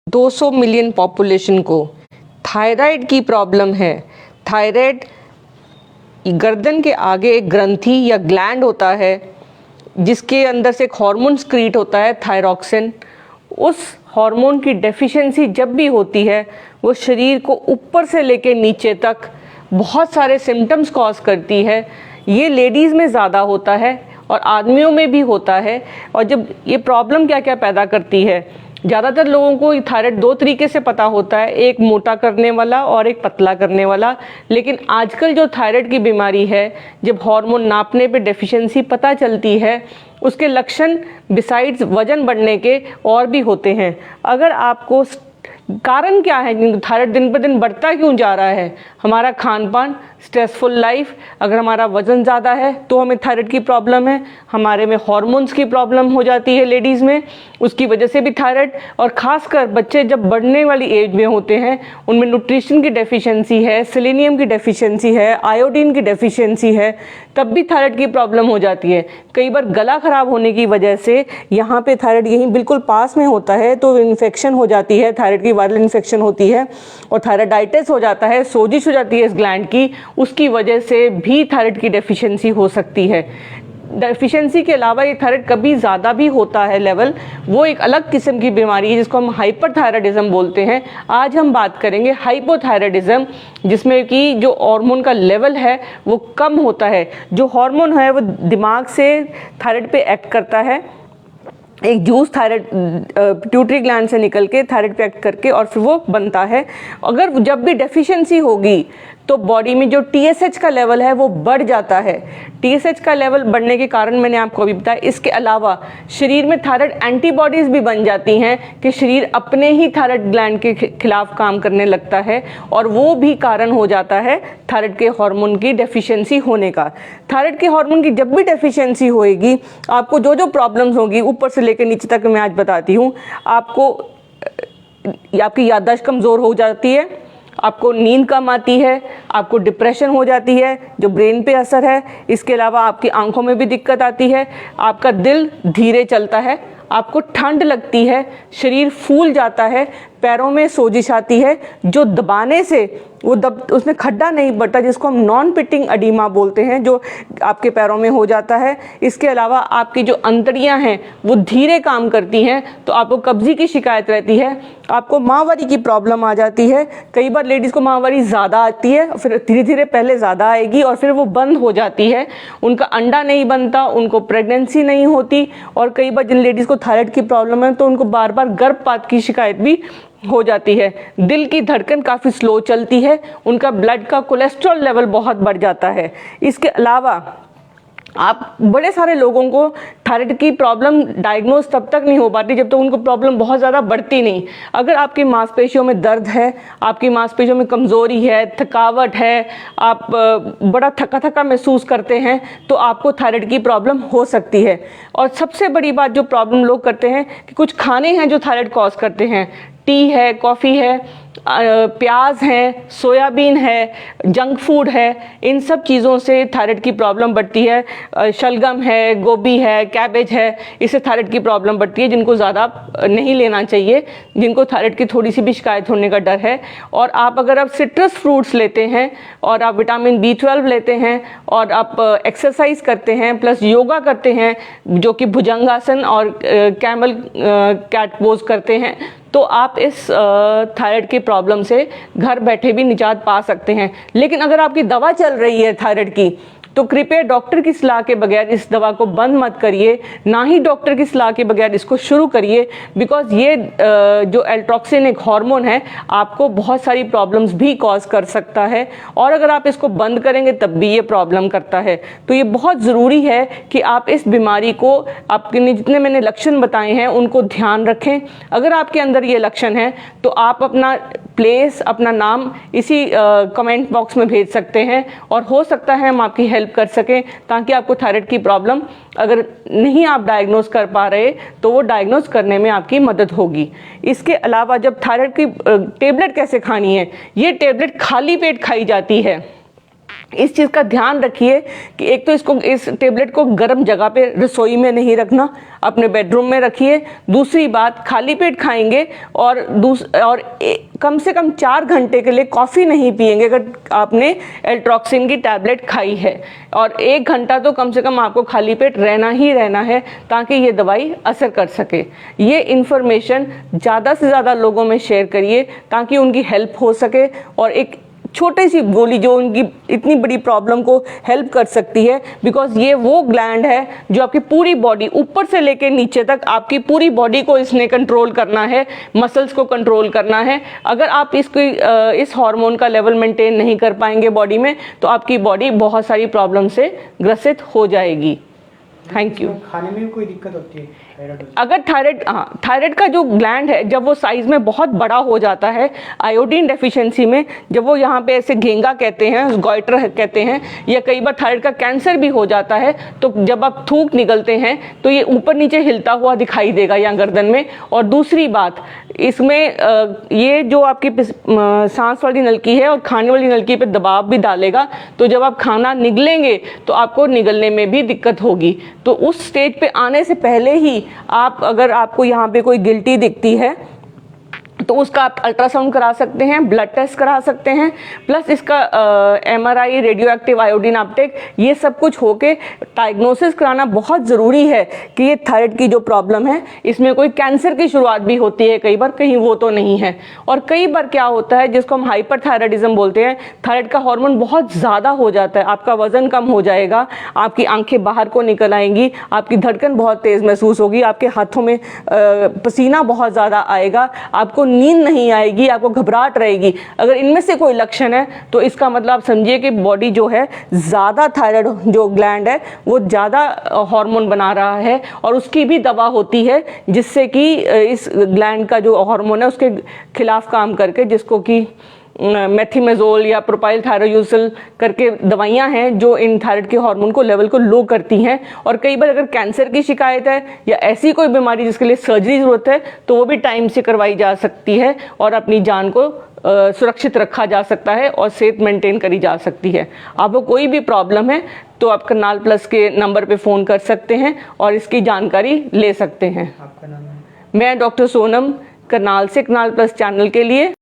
200 million population को thyroid की problem है। थायराइड गर्दन के आगे एक ग्रंथि या ग्लैंड होता है जिसके अंदर से एक हार्मोन स्क्रीट होता है थायरॉक्सिन। उस हार्मोन की डेफिशिएंसी जब भी होती है वो शरीर को ऊपर से लेकर नीचे तक बहुत सारे सिम्टम्स कॉज करती है। ये लेडीज़ में ज़्यादा होता है और आदमियों में भी होता है। और जब ये प्रॉब्लम क्या क्या पैदा करती है, ज़्यादातर लोगों को थायराइड दो तरीके से पता होता है, एक मोटा करने वाला और एक पतला करने वाला। लेकिन आजकल जो थायराइड की बीमारी है, जब हार्मोन नापने पे डेफिशिएंसी पता चलती है, उसके लक्षण बिसाइड्स वजन बढ़ने के और भी होते हैं। अगर आपको कारण क्या है थायराइड दिन पर दिन बढ़ता क्यों जा रहा है, हमारा खान पान, स्ट्रेसफुल लाइफ, अगर हमारा वज़न ज़्यादा है तो हमें थायराइड की प्रॉब्लम है। हमारे में हार्मोन्स की प्रॉब्लम हो जाती है लेडीज़ में, उसकी वजह से भी थायराइड। और ख़ासकर बच्चे जब बढ़ने वाली एज में होते हैं उनमें न्यूट्रिशन की डेफिशिएंसी है, सेलेनियम की डेफिशिएंसी है, आयोडीन की डेफिशिएंसी है, तब भी थायराइड की प्रॉब्लम हो जाती है। कई बार गला ख़राब होने की वजह से यहाँ पे थायराइड यहीं बिल्कुल पास में होता है तो इन्फेक्शन हो जाती है, थायराइड की वायरल इन्फेक्शन होती है और थायराइडाइटिस हो जाता है, सोजिश हो जाती है इस ग्लैंड की। उसकी वजह से भी थायराइड की डेफिशिएंसी हो सकती है। डेफिशिएंसी के अलावा ये थायराइड कभी ज़्यादा भी होता है लेवल, वो एक अलग किस्म की बीमारी है जिसको हम हाइपरथायराइडिज्म बोलते हैं। आज हम बात करेंगे हाइपोथायराइडिज्म, जिसमें कि जो हार्मोन का लेवल है वो कम होता है। जो हार्मोन है वो दिमाग से थायराइड पे एक्ट करता है, एक जूस थायराइड पिट्यूटरी ग्लैंड से निकल के थायराइड पे एक्ट करके और फिर वो बनता है। अगर जब भी डेफिशिएंसी होगी तो बॉडी में जो TSH का लेवल है वो बढ़ जाता है। TSH का लेवल बढ़ने के कारण मैंने आपको अभी बताया। इसके अलावा शरीर में थायराइड एंटीबॉडीज़ भी बन जाती हैं कि शरीर अपने ही थायराइड ग्लैंड के खिलाफ काम करने लगता है और वो भी कारण हो जाता है थायराइड के हार्मोन की डेफिशिएंसी होने का। थायराइड के हार्मोन की जब भी डेफिशिएंसी होएगी आपको जो जो प्रॉब्लम्स होगी ऊपर से लेकर नीचे तक मैं आज बताती हूँ। आपकी याददाश्त कमज़ोर हो जाती है, आपको नींद कम आती है, आपको डिप्रेशन हो जाती है जो ब्रेन पे असर है। इसके अलावा आपकी आंखों में भी दिक्कत आती है, आपका दिल धीरे चलता है, आपको ठंड लगती है, शरीर फूल जाता है, पैरों में सोजिश आती है जो दबाने से उसमें खड्डा नहीं बढ़ता, जिसको हम नॉन पिटिंग एडिमा बोलते हैं, जो आपके पैरों में हो जाता है। इसके अलावा आपकी जो अंतड़ियां हैं वो धीरे काम करती हैं तो आपको कब्जी की शिकायत रहती है, आपको माहवारी की प्रॉब्लम आ जाती है। कई बार लेडीज़ को माहवारी ज़्यादा आती है, फिर धीरे धीरे पहले ज़्यादा आएगी और फिर वो बंद हो जाती है, उनका अंडा नहीं बनता, उनको प्रेगनेंसी नहीं होती। और कई बार जिन लेडीज़ को थायराइड की प्रॉब्लम है तो उनको बार बार गर्भपात की शिकायत भी हो जाती है। दिल की धड़कन काफ़ी स्लो चलती है, उनका ब्लड का कोलेस्ट्रॉल लेवल बहुत बढ़ जाता है। इसके अलावा आप बड़े सारे लोगों को थायराइड की प्रॉब्लम डायग्नोज तब तक नहीं हो पाती जब तक उनको प्रॉब्लम बहुत ज़्यादा बढ़ती नहीं। अगर आपकी मांसपेशियों में दर्द है, आपकी मांसपेशियों में कमज़ोरी है, थकावट है, आप बड़ा थका थका महसूस करते हैं तो आपको थायराइड की प्रॉब्लम हो सकती है। और सबसे बड़ी बात जो प्रॉब्लम लोग करते हैं कि कुछ खाने हैं जो थायराइड कॉज करते हैं, टी है, कॉफ़ी है, प्याज है, सोयाबीन है, जंक फूड है, इन सब चीज़ों से थायराइड की प्रॉब्लम बढ़ती है। शलगम है, गोभी है, कैबेज है, इससे थायराइड की प्रॉब्लम बढ़ती है, जिनको ज़्यादा नहीं लेना चाहिए, जिनको थायराइड की थोड़ी सी भी शिकायत होने का डर है। और अगर आप सिट्रस फ्रूट्स लेते हैं और आप विटामिन B12 लेते हैं और आप एक्सरसाइज करते हैं प्लस योगा करते हैं जो कि भुजंगासन और कैमल कैट पोज करते हैं तो आप इस थायराइड की प्रॉब्लम से घर बैठे भी निजात पा सकते हैं। लेकिन अगर आपकी दवा चल रही है थायराइड की तो कृपया डॉक्टर की सलाह के बगैर इस दवा को बंद मत करिए, ना ही डॉक्टर की सलाह के बगैर इसको शुरू करिए। बिकॉज ये जो एल्ट्रॉक्सिन एक हार्मोन है आपको बहुत सारी प्रॉब्लम्स भी कॉज कर सकता है और अगर आप इसको बंद करेंगे तब भी ये प्रॉब्लम करता है। तो ये बहुत ज़रूरी है कि आप इस बीमारी को, आपके जितने मैंने लक्षण बताए हैं उनको ध्यान रखें। अगर आपके अंदर ये लक्षण है तो आप अपना प्लेस, अपना नाम इसी कमेंट बॉक्स में भेज सकते हैं और हो सकता है हम आपकी हेल्प कर सकें ताकि आपको थायराइड की प्रॉब्लम अगर नहीं आप डायग्नोज कर पा रहे तो वो डायग्नोज करने में आपकी मदद होगी। इसके अलावा जब थायराइड की टेबलेट कैसे खानी है, ये टेबलेट खाली पेट खाई जाती है। इस चीज़ का ध्यान रखिए कि एक तो इस टेबलेट को गर्म जगह पे रसोई में नहीं रखना, अपने बेडरूम में रखिए। दूसरी बात, खाली पेट खाएंगे और कम से कम 4 घंटे के लिए कॉफ़ी नहीं पिएंगे अगर आपने एल्ट्रॉक्सिन की टैबलेट खाई है, और 1 घंटा तो कम से कम आपको खाली पेट रहना ही रहना है ताकि ये दवाई असर कर सके। ये इन्फॉर्मेशन ज़्यादा से ज़्यादा लोगों में शेयर करिए ताकि उनकी हेल्प हो सके, और एक छोटी सी गोली जो उनकी इतनी बड़ी प्रॉब्लम को हेल्प कर सकती है, बिकॉज ये वो ग्लैंड है जो आपकी पूरी बॉडी ऊपर से लेकर नीचे तक आपकी पूरी बॉडी को इसने कंट्रोल करना है, मसल्स को कंट्रोल करना है। अगर आप इस हार्मोन का लेवल मेंटेन नहीं कर पाएंगे बॉडी में तो आपकी बॉडी बहुत सारी प्रॉब्लम से ग्रसित हो जाएगी। Thank you. खाने में भी कोई दिक्कत होती है अगर थायराइड का जो ग्लैंड है जब वो साइज में बहुत बड़ा हो जाता है आयोडीन डेफिशिएंसी में, जब वो यहाँ पे ऐसे घेंगा कहते हैं, गॉइटर कहते हैं, या कई बार थायराइड का कैंसर भी हो जाता है, तो जब आप थूक निकलते हैं तो ये ऊपर नीचे हिलता हुआ दिखाई देगा यहाँ गर्दन में। और दूसरी बात, इसमें ये जो आपकी सांस वाली नलकी है और खाने वाली नलकी पे दबाव भी डालेगा, तो जब आप खाना निगलेंगे तो आपको निगलने में भी दिक्कत होगी। तो उस स्टेज पे आने से पहले ही अगर आपको यहाँ पे कोई गिल्टी दिखती है तो उसका आप अल्ट्रासाउंड करा सकते हैं, ब्लड टेस्ट करा सकते हैं, प्लस इसका MRI, radio active iodine Uptake, ये सब कुछ होके डायग्नोसिस कराना बहुत ज़रूरी है कि ये थायराइड की जो प्रॉब्लम है इसमें कोई कैंसर की शुरुआत भी होती है कई बार, कहीं वो तो नहीं है। और कई बार क्या होता है जिसको हम हाइपरथायराइडिज्म बोलते हैं, थायराइड का हार्मोन बहुत ज़्यादा हो जाता है, आपका वजन कम हो जाएगा, आपकी आंखें बाहर को निकल आएंगी, आपकी धड़कन बहुत तेज़ महसूस होगी, आपके हाथों में पसीना बहुत ज़्यादा आएगा, आपको नींद नहीं आएगी, आपको घबराहट रहेगी। अगर इनमें से कोई लक्षण है तो इसका मतलब आप समझिए कि बॉडी जो है ज़्यादा थायराइड जो ग्लैंड है वो ज़्यादा हार्मोन बना रहा है, और उसकी भी दवा होती है जिससे कि इस ग्लैंड का जो हार्मोन है उसके खिलाफ काम करके, जिसको कि मेथिमेजोल या प्रोपाइल थायरोयूसिल करके दवाइयां हैं जो इन थायराइड के हार्मोन को लेवल को लो करती हैं। और कई बार अगर कैंसर की शिकायत है या ऐसी कोई बीमारी जिसके लिए सर्जरी ज़रूरत है तो वो भी टाइम से करवाई जा सकती है और अपनी जान को सुरक्षित रखा जा सकता है और सेहत मेंटेन करी जा सकती है। आपको कोई भी प्रॉब्लम है तो आप करनाल प्लस के नंबर पे फ़ोन कर सकते हैं और इसकी जानकारी ले सकते हैं। आपका नाम है? मैं डॉक्टर सोनम, करनाल से, करनाल प्लस चैनल के लिए।